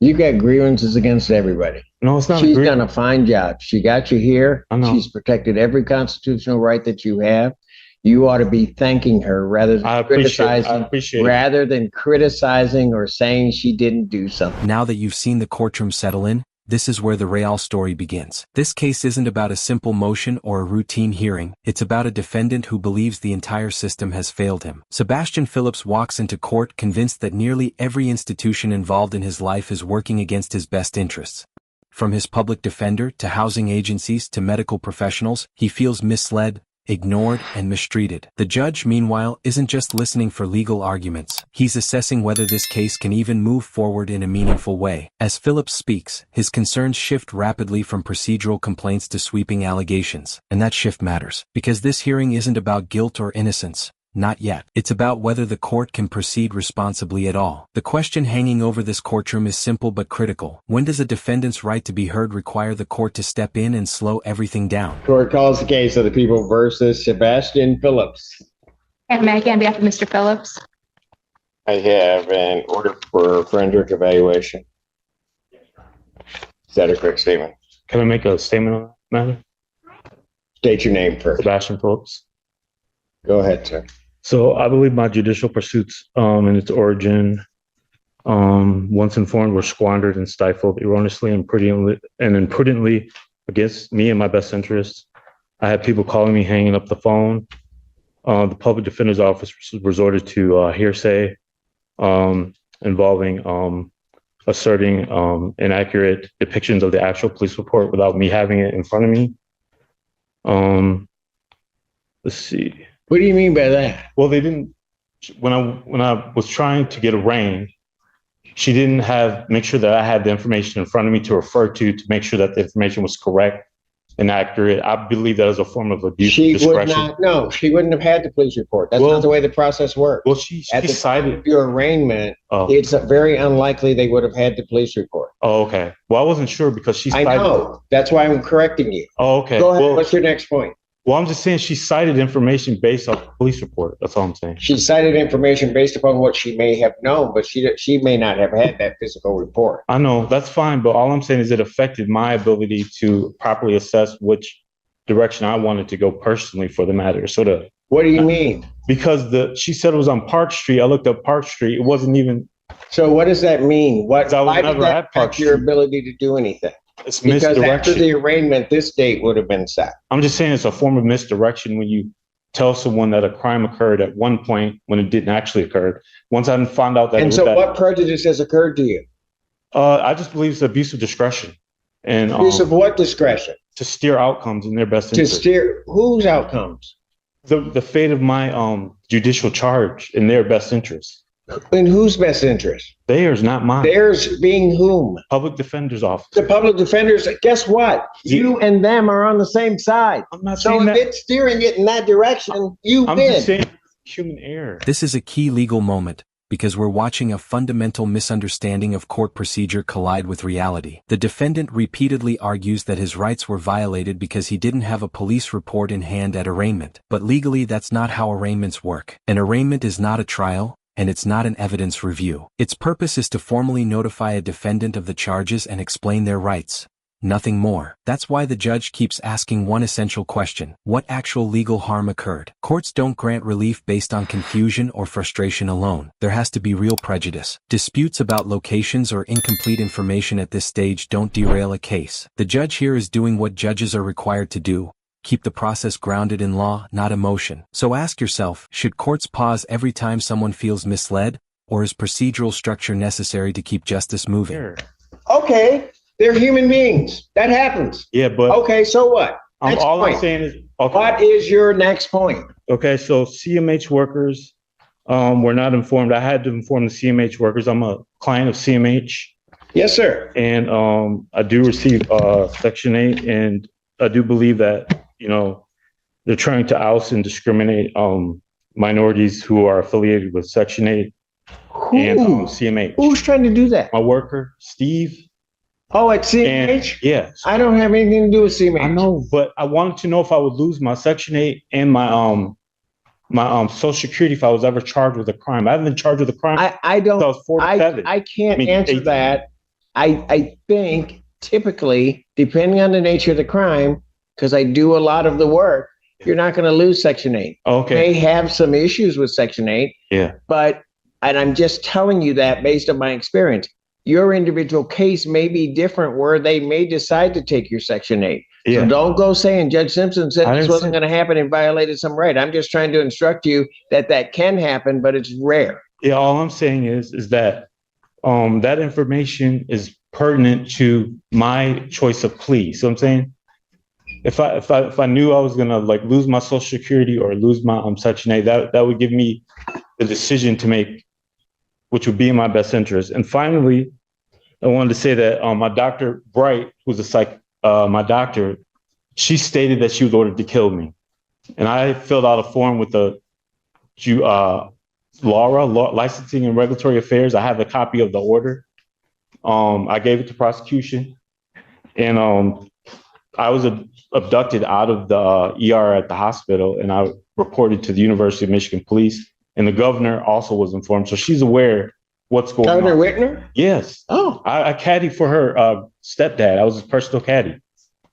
You got grievances against everybody. No, it's not. She's done a fine job. She got you here. I know. She's protected every constitutional right that you have. You ought to be thanking her rather than criticizing or saying she didn't do something. Now that you've seen the courtroom settle in, this is where the real story begins. This case isn't about a simple motion or a routine hearing, it's about a defendant who believes the entire system has failed him. Sebastian Phillips walks into court convinced that nearly every institution involved in his life is working against his best interests. From his public defender to housing agencies to medical professionals, he feels misled, ignored, and mistreated. The judge, meanwhile, isn't just listening for legal arguments. He's assessing whether this case can even move forward in a meaningful way. As Phillips speaks, his concerns shift rapidly from procedural complaints to sweeping allegations. And that shift matters, because this hearing isn't about guilt or innocence. Not yet. It's about whether the court can proceed responsibly at all. The question hanging over this courtroom is simple but critical. When does a defendant's right to be heard require the court to step in and slow everything down? Court calls the case of the people versus Sebastian Phillips. And Maggie, on behalf of Mr. Phillips. I have an order for forensic evaluation. Is that a correct statement? Can I make a statement on that matter? State your name first. Sebastian Phillips. Go ahead, sir. So I believe my judicial pursuits in its origin, once informed, were squandered and stifled erroneously and imprudently against me and my best interests. I had people calling me, hanging up the phone. The public defender's office resorted to hearsay involving asserting inaccurate depictions of the actual police report without me having it in front of me. Let's see. What do you mean by that? Well, they didn't. When I was trying to get arraigned, she didn't make sure that I had the information in front of me to refer to make sure that the information was correct and accurate. I believe that as a form of abuse of discretion. She wouldn't have had the police report. That's not the way the process works. Well, she at the cited time of your arraignment. It's very unlikely they would have had the police report. Oh, okay. Well, I wasn't sure because she cited. I know. That's why I'm correcting you. Oh, okay. Go ahead. Well, what's your next point? Well, I'm just saying she cited information based on the police report. That's all I'm saying. She cited information based upon what she may have known, but she may not have had that physical report. I know, that's fine, but all I'm saying is it affected my ability to properly assess which direction I wanted to go personally for the matter. What do you mean? Because she said it was on Park Street. I looked up Park Street. It wasn't even. So what does that mean? Why did that affect your Street. ability to do anything? It's because misdirection. After the arraignment, this date would have been set. I'm just saying it's a form of misdirection when you tell someone that a crime occurred at one point when it didn't actually occur. Once I found out that. And so what prejudice has occurred to you? I just believe it's abuse of discretion. And abuse of what discretion? To steer outcomes in their best interest. To steer whose outcomes? The fate of my judicial charge in their best interest. In whose best interest? Theirs, not mine. Theirs being whom? Public defender's office. The public defenders, guess what? You and them are on the same side. I'm not saying that. So if it's steering it in that direction, you win. I'm just saying human error. This is a key legal moment, because we're watching a fundamental misunderstanding of court procedure collide with reality. The defendant repeatedly argues that his rights were violated because he didn't have a police report in hand at arraignment. But legally, that's not how arraignments work. An arraignment is not a trial, and it's not an evidence review. Its purpose is to formally notify a defendant of the charges and explain their rights. Nothing more. That's why the judge keeps asking one essential question: what actual legal harm occurred? Courts don't grant relief based on confusion or frustration alone. There has to be real prejudice. Disputes about locations or incomplete information at this stage don't derail a case. The judge here is doing what judges are required to do: keep the process grounded in law, not emotion. So ask yourself, should courts pause every time someone feels misled, or is procedural structure necessary to keep justice moving? Sure. Okay, they're human beings. That happens. Yeah, but okay, so what? All I'm saying is, okay. What is your next point? Okay, so CMH workers were not informed. I had to inform the CMH workers. I'm a client of CMH. Yes, sir. And I do receive Section 8, and I do believe that they're trying to oust and discriminate minorities who are affiliated with Section 8 and CMH. Who's trying to do that? My worker, Steve. Oh, at CMH? Yes. I don't have anything to do with CMH. I know, but I wanted to know if I would lose my Section 8 and my Social Security if I was ever charged with a crime. I haven't been charged with a crime. I don't. I was 47. I can't answer 18. that. I think typically, depending on the nature of the crime, because I do a lot of the work, you're not going to lose Section 8. Okay. May have some issues with Section 8. Yeah. But, and I'm just telling you that based on my experience, your individual case may be different where they may decide to take your Section 8. Yeah. So don't go saying Judge Simpson said this wasn't going to happen and violated some right. I'm just trying to instruct you that that can happen, but it's rare. Yeah. All I'm saying is that that information is pertinent to my choice of plea. So I'm saying if I knew I was gonna like lose my Social Security or lose my Section 8, that would give me the decision to make, which would be in my best interest. And finally, I wanted to say that my doctor Bright, who's my doctor, she stated that she was ordered to kill me, and I filled out a form with the Laura, Licensing and Regulatory Affairs. I have a copy of the order. I gave it to prosecution, and I was abducted out of the ER at the hospital, and I reported to the University of Michigan Police, and the governor also was informed, so she's aware what's going on. Governor Whitner? Yes. Oh. I caddied for her stepdad. I was his personal caddy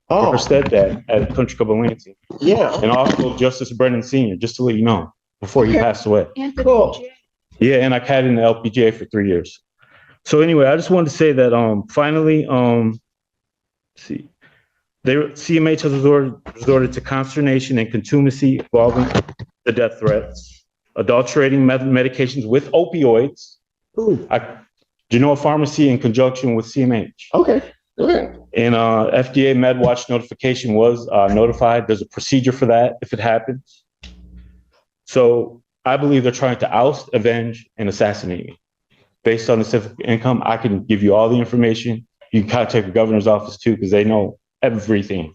for her stepdad at Country Club of Lansing. Yeah. And also Justice Brennan Sr., just to let you know, before he passed away. Cool. Yeah, and I caddied in the LPGA for 3 years. So anyway, I just wanted to say that finally, CMH has resorted to consternation and contumacy involving the death threats, adulterating medications with opioids. Genoa Pharmacy in conjunction with CMH. Okay. And FDA MedWatch notification was notified. There's a procedure for that if it happens. So I believe they're trying to oust, avenge, and assassinate me. Based on the civic income, I can give you all the information. You can contact the governor's office too, because they know everything.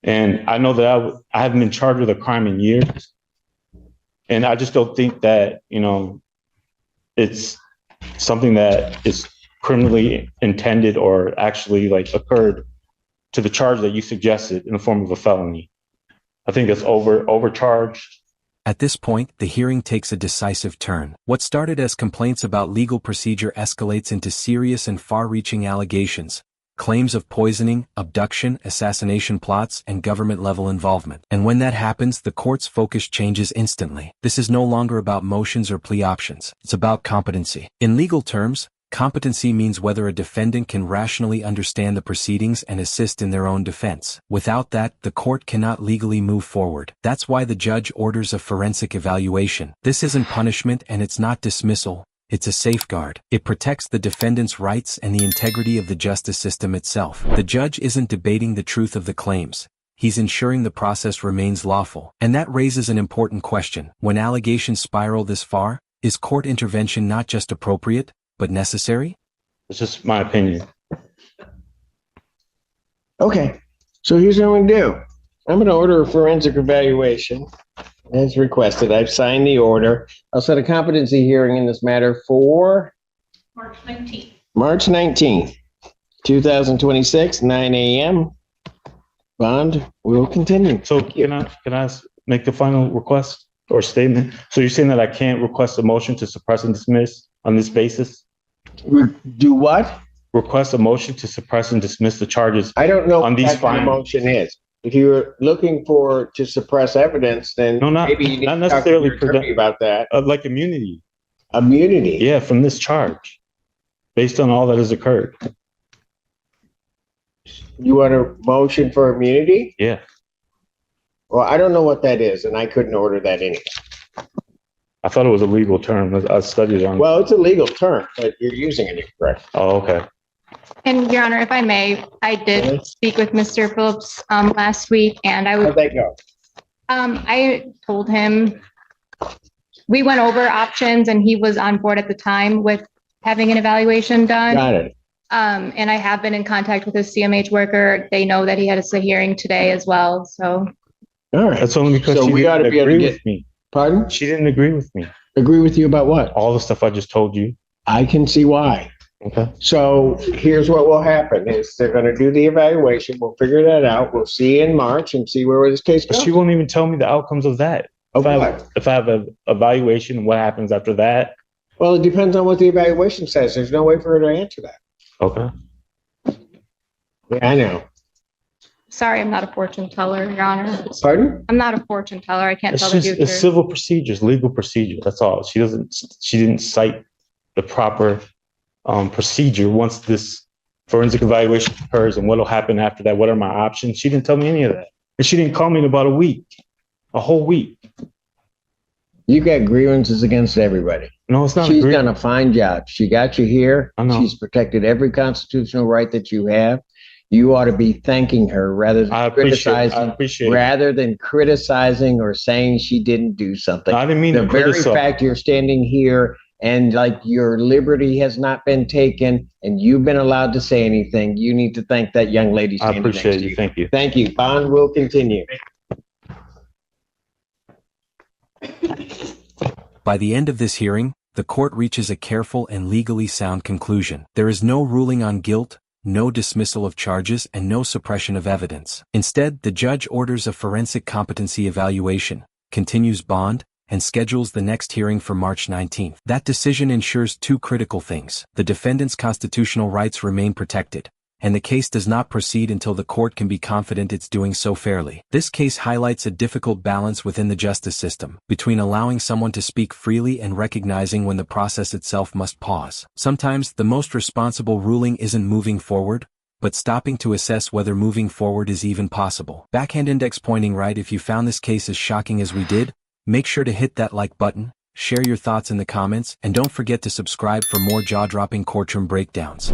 And I know that I haven't been charged with a crime in years. And I just don't think that, it's something that is criminally intended or actually like occurred to the charge that you suggested in the form of a felony. I think it's overcharged. At this point, the hearing takes a decisive turn. What started as complaints about legal procedure escalates into serious and far-reaching allegations, claims of poisoning, abduction, assassination plots, and government-level involvement. And when that happens, the court's focus changes instantly. This is no longer about motions or plea options. It's about competency. In legal terms, competency means whether a defendant can rationally understand the proceedings and assist in their own defense. Without that, the court cannot legally move forward. That's why the judge orders a forensic evaluation. This isn't punishment and it's not dismissal. It's a safeguard. It protects the defendant's rights and the integrity of the justice system itself. The judge isn't debating the truth of the claims. He's ensuring the process remains lawful. And that raises an important question. When allegations spiral this far, is court intervention not just appropriate, but necessary? It's just my opinion. Okay. So here's what I'm going to do. I'm going to order a forensic evaluation as requested. I've signed the order. I'll set a competency hearing in this matter for March 19th. March 19th, 2026, 9 a.m. Bond will continue. So can I make the final request or statement? So you're saying that I can't request a motion to suppress and dismiss on this basis? Do what? Request a motion to suppress and dismiss the charges. I don't know on what these that kind of motion is. If you're looking to suppress evidence, then maybe you need not to necessarily talk to your attorney about that. Like immunity. Immunity? Yeah, from this charge, based on all that has occurred. You want a motion for immunity? Yeah. Well, I don't know what that is, and I couldn't order that anyway. I thought it was a legal term. I studied on. Well, it's a legal term, but you're using it incorrect. Oh, okay. And Your Honor, if I may, I did speak with Mr. Phillips last week, and How'd that go? I told him we went over options, and he was on board at the time with having an evaluation done. Got it. And I have been in contact with his CMH worker. They know that he had a hearing today as well. So. All right. That's only because so she we ought to didn't be able to agree get. with me. Pardon? She didn't agree with me. Agree with you about what? All the stuff I just told you. I can see why. Okay. So here's what will happen is they're going to do the evaluation. We'll figure that out. We'll see in March and see where this case But goes. she won't even tell me the outcomes of that. If I have an evaluation, what happens after that? Well, it depends on what the evaluation says. There's no way for her to answer that. Okay. Yeah, I know. Sorry, I'm not a fortune teller, Your Honor. Pardon? I'm not a fortune teller. I can't It's tell the just, future. it's civil procedures, legal procedure. That's all. She didn't cite the proper procedure once this forensic evaluation occurs and what will happen after that. What are my options? She didn't tell me any of that. And she didn't call me in about a whole week. You got grievances against everybody. No, it's not. She's done a fine job. She got you here. I know. She's protected every constitutional right that you have. You ought to be thanking her rather than criticizing or saying she didn't do something. I didn't mean the to very criticize. fact you're standing here and like your liberty has not been taken and you've been allowed to say anything, you need to thank that young lady I standing next appreciate to you. you. Thank you. Thank you. Bond will continue. By the end of this hearing, the court reaches a careful and legally sound conclusion. There is no ruling on guilt, no dismissal of charges, and no suppression of evidence. Instead, the judge orders a forensic competency evaluation, continues bond, and schedules the next hearing for March 19th. That decision ensures two critical things. The defendant's constitutional rights remain protected, and the case does not proceed until the court can be confident it's doing so fairly. This case highlights a difficult balance within the justice system, between allowing someone to speak freely and recognizing when the process itself must pause. Sometimes, the most responsible ruling isn't moving forward, but stopping to assess whether moving forward is even possible. Backhand index pointing right. If you found this case as shocking as we did, make sure to hit that like button, share your thoughts in the comments, and don't forget to subscribe for more jaw-dropping courtroom breakdowns.